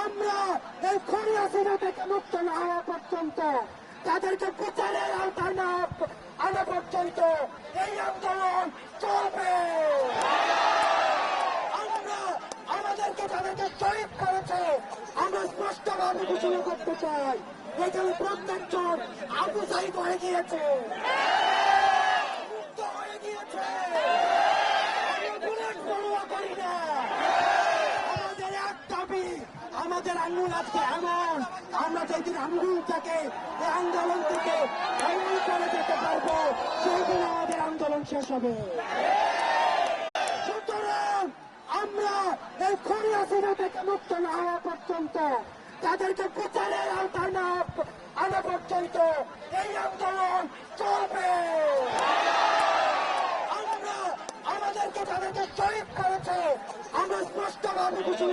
আমরা এই খনি হাসিনা থেকে মুক্ত না হওয়া পর্যন্ত, তাদেরকে বিচারের আওতায় না আনা পর্যন্ত এই আন্দোলন চলবে। আমরা আমাদেরকে তাদেরকে শহীদ করেছে, আমরা স্পষ্টভাবে ঘোষণা করতে চাই, এখানে প্রত্যেকজন আবু সাইদ হয়ে গিয়েছে, মুক্ত হয়ে গিয়েছে। বুলেট পড়ুয়া করি না। আমাদের এক দাবি, আমাদের আঙ্গুল আজকে এমন, আমরা যেদিন আঙ্গুল থেকে এই আন্দোলন থেকে এমন করে যেতে পারবো, সেই দিন আমাদের আন্দোলন শেষ হবে। সুতরাং আমরা এই খনি হাসিনা থেকে মুক্ত না হওয়া পর্যন্ত, তাদেরকে বিচারের আওতায় না আনা পর্যন্ত এই আন্দোলন চলবে। আমরা আমাদেরকে তাদেরকে শহীদ করেছে, আমরা স্পষ্টভাবে ঘোষণা